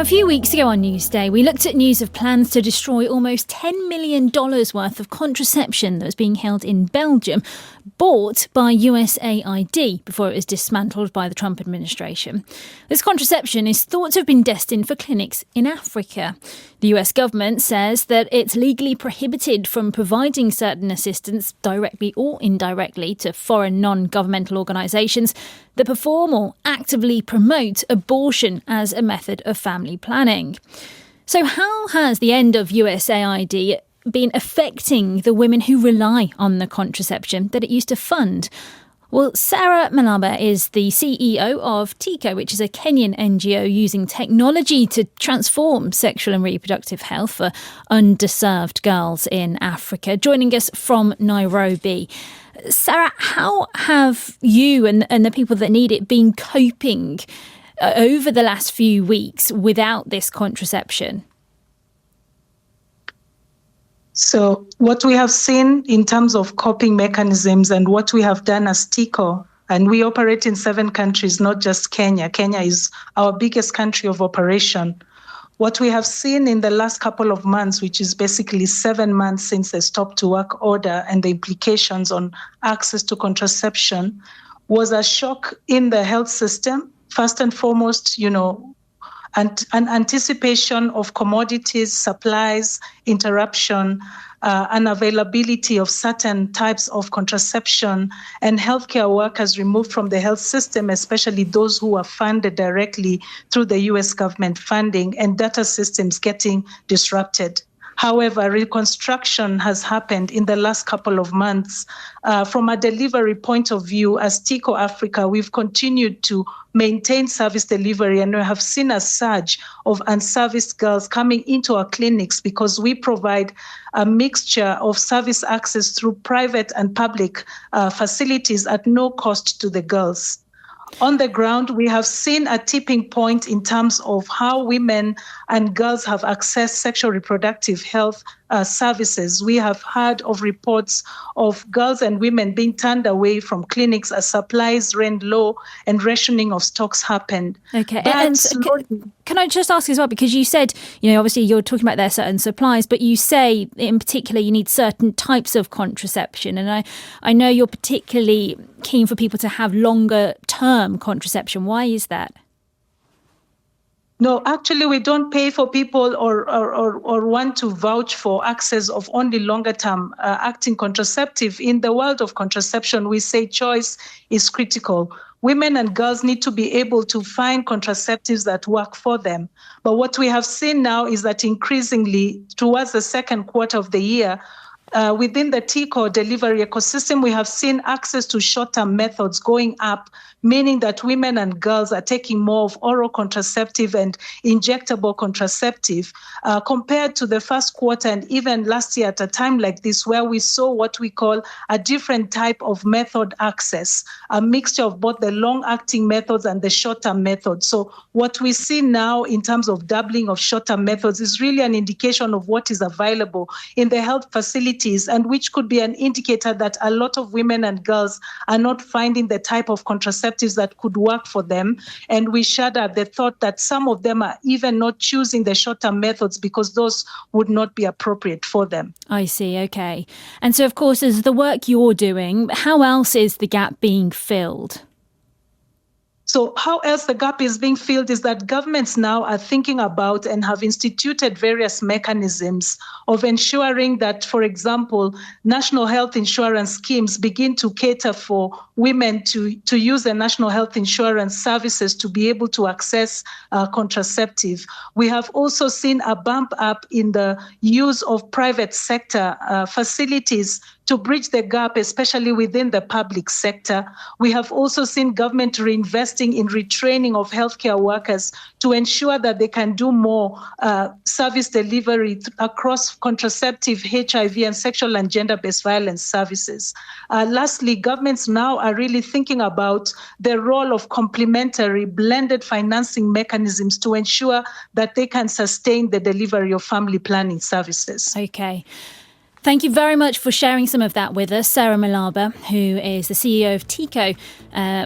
Now, a few weeks ago on Newsday, we looked at news of plans to destroy almost $10 million worth of contraception that was being held in Belgium, bought by USAID before it was dismantled by the Trump administration. This contraception is thought to have been destined for clinics in Africa. The US government says that it's legally prohibited from providing certain assistance directly or indirectly to foreign non-governmental organisations that perform or actively promote abortion as a method of family planning. So how has the end of USAID been affecting the women who rely on the contraception that it used to fund? Well, Serah Malaba is the CEO of Tiko, which is a Kenyan NGO using technology to transform sexual and reproductive health for underserved girls in Africa, joining us from Nairobi. Serah, how have you and the people that need it been coping over the last few weeks without this contraception? So what we have seen in terms of coping mechanisms and what we have done as Tiko, and we operate in 7 countries, not just Kenya. Kenya is our biggest country of operation. What we have seen in the last couple of months, which is basically 7 months since the stop to work order and the implications on access to contraception, was a shock in the health system. First and foremost, and an anticipation of commodities, supplies, interruption, unavailability of certain types of contraception, and healthcare workers removed from the health system, especially those who are funded directly through the US government funding, and data systems getting disrupted. However, reconstruction has happened in the last couple of months. From a delivery point of view, as Tiko Africa, we've continued to maintain service delivery, and we have seen a surge of unserviced girls coming into our clinics because we provide a mixture of service access through private and public facilities at no cost to the girls. On the ground, we have seen a tipping point in terms of how women and girls have accessed sexual reproductive health services. We have heard of reports of girls and women being turned away from clinics as supplies ran low and rationing of stocks happened. Okay, and can I just ask as well, because you said, obviously you're talking about their certain supplies, but you say in particular you need certain types of contraception. And I know you're particularly keen for people to have longer term contraception. Why is that? No, actually, we don't pay for people or want to vouch for access of only longer-term acting contraceptive. In the world of contraception, we say choice is critical. Women and girls need to be able to find contraceptives that work for them. But what we have seen now is that increasingly, towards the second quarter of the year, within the Tiko delivery ecosystem, we have seen access to short-term methods going up, meaning that women and girls are taking more of oral contraceptive and injectable contraceptive compared to the first quarter and even last year at a time like this, where we saw what we call a different type of method access, a mixture of both the long-acting methods and the short-term methods. So what we see now in terms of doubling of short-term methods is really an indication of what is available in the health facilities, and which could be an indicator that a lot of women and girls are not finding the type of contraceptives that could work for them. And we shudder at the thought that some of them are even not choosing the short-term methods because those would not be appropriate for them. I see, okay. And so, of course, as the work you're doing, how else is the gap being filled? So how else the gap is being filled is that governments now are thinking about and have instituted various mechanisms of ensuring that, for example, national health insurance schemes begin to cater for women to use the national health insurance services to be able to access contraceptive. We have also seen a bump up in the use of private sector facilities to bridge the gap, especially within the public sector. We have also seen government reinvesting in retraining of healthcare workers to ensure that they can do more service delivery across contraceptive, HIV, and sexual and gender-based violence services. Lastly, governments now are really thinking about the role of complementary blended financing mechanisms to ensure that they can sustain the delivery of family planning services. Okay. Thank you very much for sharing some of that with us, Serah Malaba, who is the CEO of Tiko,